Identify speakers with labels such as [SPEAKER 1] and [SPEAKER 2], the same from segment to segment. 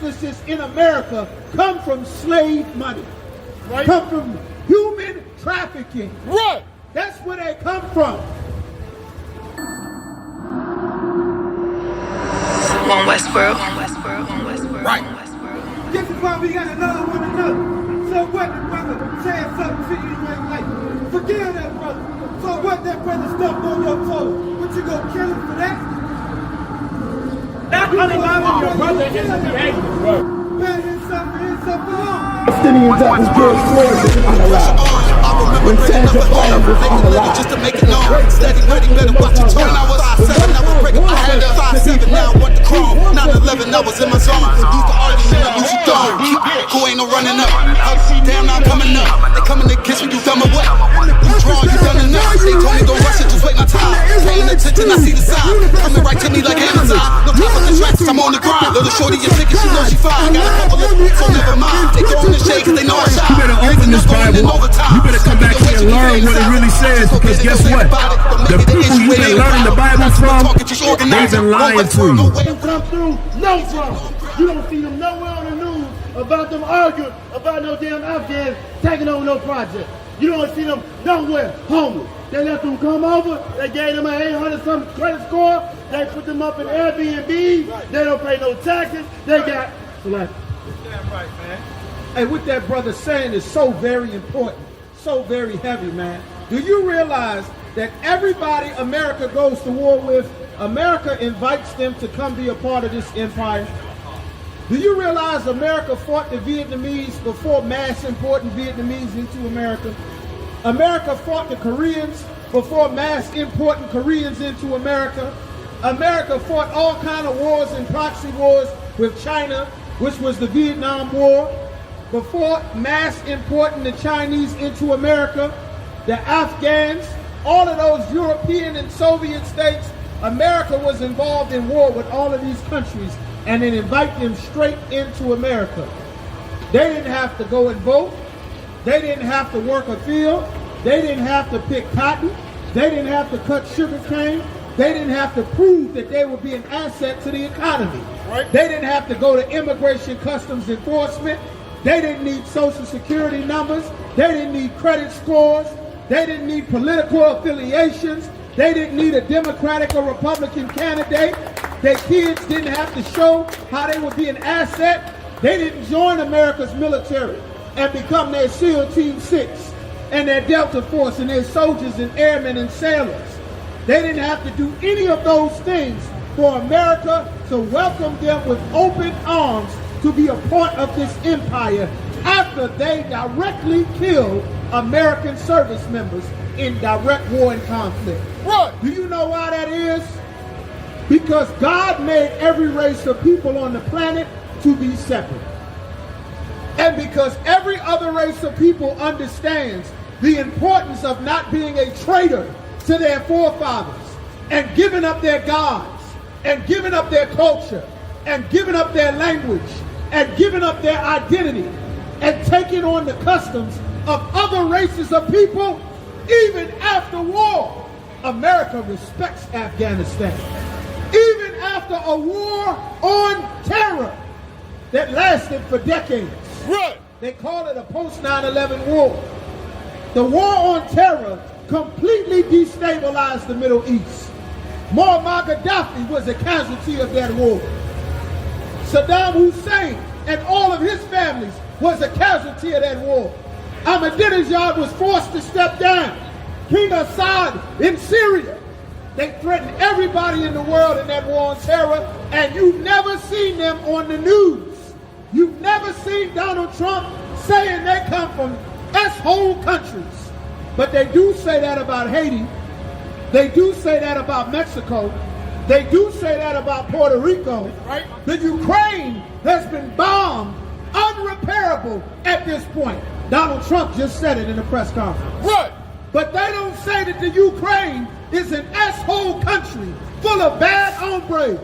[SPEAKER 1] businesses in America come from slave money,
[SPEAKER 2] Right.
[SPEAKER 1] come from human trafficking.
[SPEAKER 2] Right.
[SPEAKER 1] That's where they come from.
[SPEAKER 3] On Westboro. On Westboro. On Westboro.
[SPEAKER 2] Right.
[SPEAKER 3] On Westboro.
[SPEAKER 1] This is why we got another one another. So what the brother saying something to you ain't like, forgive that brother. So what that brother stuffed on your toe? What you gonna kill him for that?
[SPEAKER 2] Not unallowing your brother is a behavior, bro.
[SPEAKER 1] Man, it's something wrong.
[SPEAKER 4] Palestinians that was built slaves on the rock. When Sandra Bland was on the rock.
[SPEAKER 5] Just to make it known, steady, ready, better watch your tone. I was 5'7", I was breaking my hand up 5'7", now I want the chrome. 9/11, I was in my zone. Used to argue, you know, use your dome. Who ain't no running up? Damn, now I'm coming up. They coming to kiss me, you dumb or what? You drawn, you done enough. They told me don't rush it, just wait my time. Paying attention, I see the sign. Coming right to me like Amazon. No time for the tracks, I'm on the grind. Little shorty, your ticket, she know she fine. Got a couple of, so never mind. They throwing the shade cause they know I shine.
[SPEAKER 6] You better open this Bible. You better come back here and learn what it really says, because guess what? The people you've been learning the Bible from, they've been lying to you.
[SPEAKER 1] They come through, no problem. You don't see them nowhere on the news about them arguing about no damn Afghans taking over no project. You don't see them nowhere homeless. They let them come over, they gave them an 800-something credit score, they put them up in Airbnb, they don't pay no taxes, they got selected.
[SPEAKER 2] Damn right, man.
[SPEAKER 1] Hey, what that brother saying is so very important, so very heavy, man. Do you realize that everybody America goes to war with, America invites them to come be a part of this empire? Do you realize America fought the Vietnamese before mass importing Vietnamese into America? America fought the Koreans before mass importing Koreans into America. America fought all kind of wars and proxy wars with China, which was the Vietnam War, before mass importing the Chinese into America, the Afghans, all of those European and Soviet states. America was involved in war with all of these countries and then invite them straight into America. They didn't have to go and vote. They didn't have to work a field. They didn't have to pick cotton. They didn't have to cut sugar cane. They didn't have to prove that they would be an asset to the economy.
[SPEAKER 2] Right.
[SPEAKER 1] They didn't have to go to immigration customs enforcement. They didn't need social security numbers. They didn't need credit scores. They didn't need political affiliations. They didn't need a Democratic or Republican candidate. Their kids didn't have to show how they would be an asset. They didn't join America's military and become their SEAL Team 6 and their Delta Force and their soldiers and airmen and sailors. They didn't have to do any of those things for America to welcome them with open arms to be a part of this empire after they directly killed American service members in direct war and conflict.
[SPEAKER 2] Right.
[SPEAKER 1] Do you know why that is? Because God made every race of people on the planet to be separate. And because every other race of people understands the importance of not being a traitor to their forefathers and giving up their gods and giving up their culture and giving up their language and giving up their identity and taking on the customs of other races of people, even after war, America respects Afghanistan. Even after a war on terror that lasted for decades.
[SPEAKER 2] Right.
[SPEAKER 1] They call it a post-9/11 war. The war on terror completely destabilized the Middle East. Muammar Gaddafi was a casualty of that war. Saddam Hussein and all of his families was a casualty of that war. Ahmadinejad was forced to step down. King Assad in Syria. They threatened everybody in the world in that war on terror, and you've never seen them on the news. You've never seen Donald Trump saying they come from S-hole countries. But they do say that about Haiti. They do say that about Mexico. They do say that about Puerto Rico.
[SPEAKER 2] Right.
[SPEAKER 1] The Ukraine has been bombed, unrepairable at this point. Donald Trump just said it in a press conference.
[SPEAKER 2] Right.
[SPEAKER 1] But they don't say that the Ukraine is an S-hole country full of bad hombres.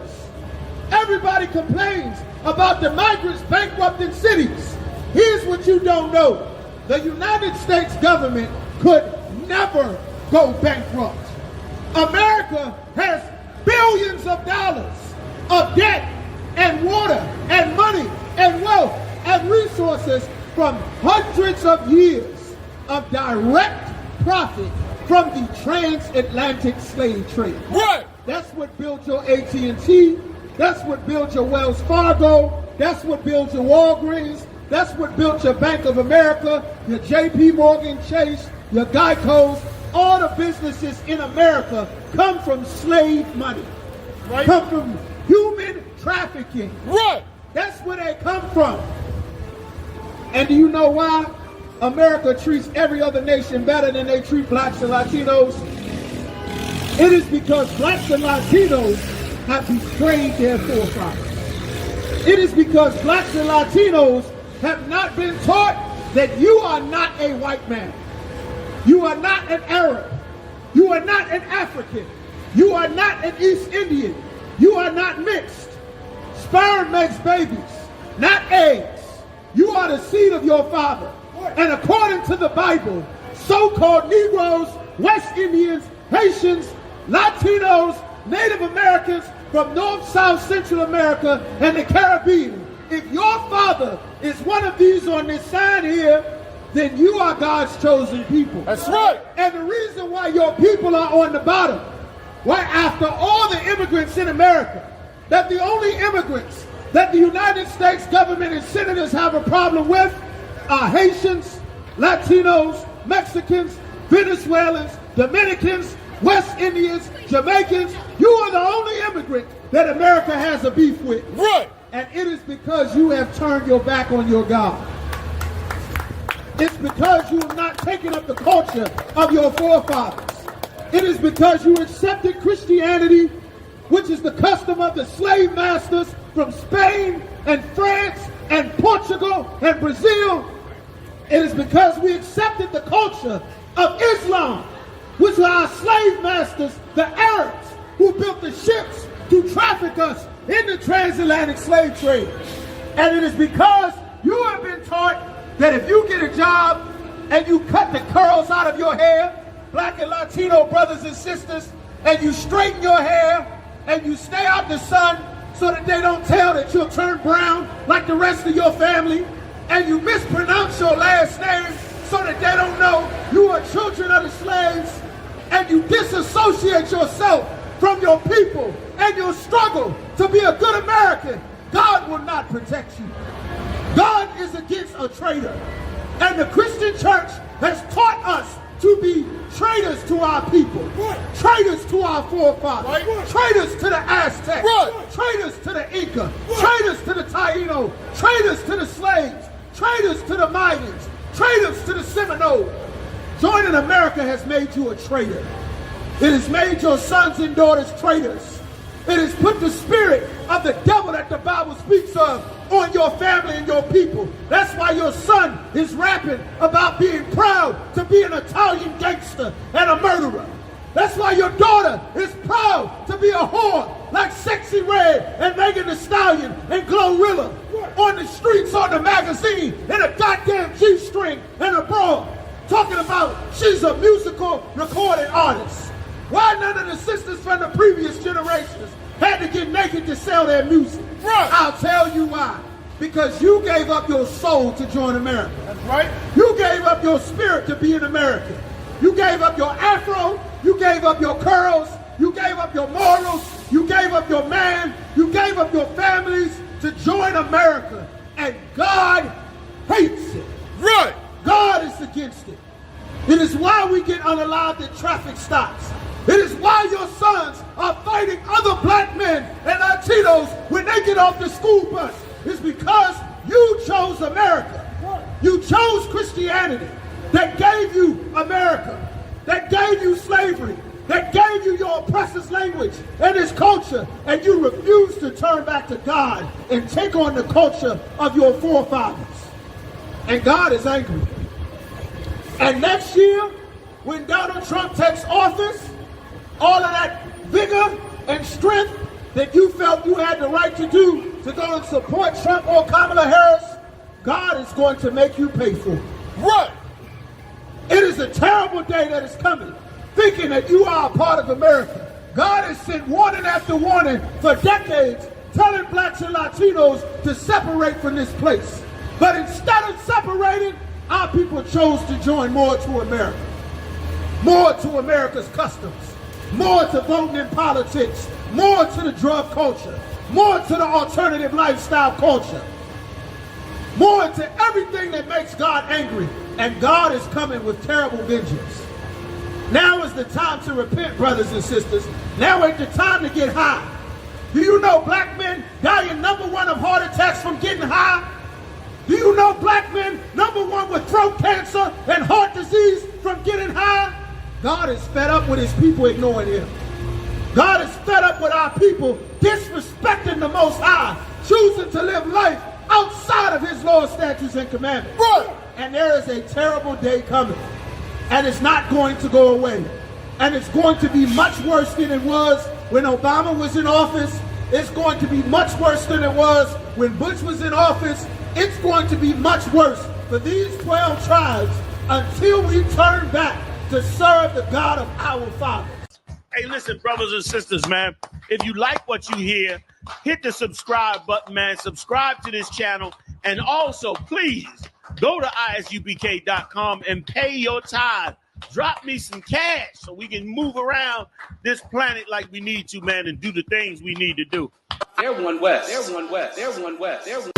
[SPEAKER 1] Everybody complains about the migrants bankrupting cities. Here's what you don't know. The United States government could never go bankrupt. America has billions of dollars of debt and water and money sources from hundreds of years of direct profit from the transatlantic slave trade.
[SPEAKER 2] Right.
[SPEAKER 1] That's what built your AT&T. That's what built your Wells Fargo. That's what built your Walgreens. That's what built your Bank of America, your JP Morgan Chase, your Geico's. All the businesses in America come from slave money.
[SPEAKER 2] Right.
[SPEAKER 1] Come from human trafficking.
[SPEAKER 2] Right.
[SPEAKER 1] That's where they come from. And do you know why America treats every other nation better than they treat blacks and Latinos? It is because blacks and Latinos have betrayed their forefathers. It is because blacks and Latinos have not been taught that you are not a white man. You are not an Arab. You are not an African. You are not an East Indian. You are not mixed. Sperm makes babies, not eggs. You are the seed of your father. And according to the Bible, so-called Negroes, West Indians, Haitians, Latinos, Native Americans from North, South, Central America, and the Caribbean, if your father is one of these on this sign here, then you are God's chosen people.
[SPEAKER 2] That's right.
[SPEAKER 1] And the reason why your people are on the bottom, why after all the immigrants in America, that the only immigrants that the United States government and senators have a problem with are Haitians, Latinos, Mexicans, Venezuelans, Dominicans, West Indians, Jamaicans. You are the only immigrant that America has a beef with.
[SPEAKER 2] Right.
[SPEAKER 1] And it is because you have turned your back on your God. It's because you have not taken up the culture of your forefathers. It is because you accepted Christianity, which is the custom of the slave masters from Spain and France and Portugal and Brazil. It is because we accepted the culture of Islam, which are our slave masters, the Arabs, who built the ships to traffic us in the transatlantic slave trade. And it is because you have been taught that if you get a job and you cut the curls out of your hair, black and Latino brothers and sisters, and you straighten your hair and you stay out the sun so that they don't tell that you'll turn brown like the rest of your family, and you mispronounce your last name so that they don't know you are children of the slaves, and you disassociate yourself from your people and your struggle to be a good American, God will not protect you. God is against a traitor. And the Christian church has taught us to be traitors to our people, traitors to our forefathers, traitors to the Aztecs, traitors to the Inca, traitors to the Taino, traitors to the slaves, traitors to the Mayans, traitors to the Seminoles. Joining America has made you a traitor. It has made your sons and daughters traitors. It has put the spirit of the devil that the Bible speaks of on your family and your people. That's why your son is rapping about being proud to be an Italian gangster and a murderer. That's why your daughter is proud to be a whore like Sexy Red and Megan Thee Stallion and Glorilla on the streets, on the magazine, in a goddamn G-string and a bra, talking about she's a musical recording artist. Why none of the sisters from the previous generations had to get naked to sell their music?
[SPEAKER 2] Right.
[SPEAKER 1] I'll tell you why. Because you gave up your soul to join America.
[SPEAKER 2] That's right.
[SPEAKER 1] You gave up your spirit to be an American. You gave up your afro. You gave up your curls. You gave up your morals. You gave up your man. You gave up your families to join America. And God hates it.
[SPEAKER 2] Right.
[SPEAKER 1] God is against it. It is why we get unalived at traffic stops. It is why your sons are fighting other black men and Latinos when they get off the school bus. It's because you chose America. You chose Christianity that gave you America, that gave you slavery, that gave you your oppressor's language and its culture, and you refuse to turn back to God and take on the culture of your forefathers. And God is angry. And next year, when Donald Trump takes office, all of that vigor and strength that you felt you had the right to do to go and support Trump or Kamala Harris, God is going to make you pay for it.
[SPEAKER 2] Right.
[SPEAKER 1] It is a terrible day that is coming, thinking that you are a part of America. God has sent warning after warning for decades, telling blacks and Latinos to separate from this place. But instead of separating, our people chose to join more to America. More to America's customs. More to voting in politics. More to the drug culture. More to the alternative lifestyle culture. More to everything that makes God angry. And God is coming with terrible vengeance. Now is the time to repent, brothers and sisters. Now ain't the time to get high. Do you know black men dying #1 of heart attacks from getting high? Do you know black men #1 with throat cancer and heart disease from getting high? God is fed up with his people ignoring him. God is fed up with our people disrespecting the Most High, choosing to live life outside of his laws, statutes, and commandments. Right. And there is a terrible day coming. And it's not going to go away. And it's going to be much worse than it was when Obama was in office. It's going to be much worse than it was when Bush was in office. It's going to be much worse for these 12 tribes until we turn back to serve the God of our fathers.
[SPEAKER 2] Hey, listen, brothers and sisters, man. If you like what you hear, hit the subscribe button, man. Subscribe to this channel. And also, please, go to isubk.com and pay your tithe. Drop me some cash so we can move around this planet like we need to, man, and do the things we need to do.
[SPEAKER 7] They're one West. They're one West. They're one West. They're one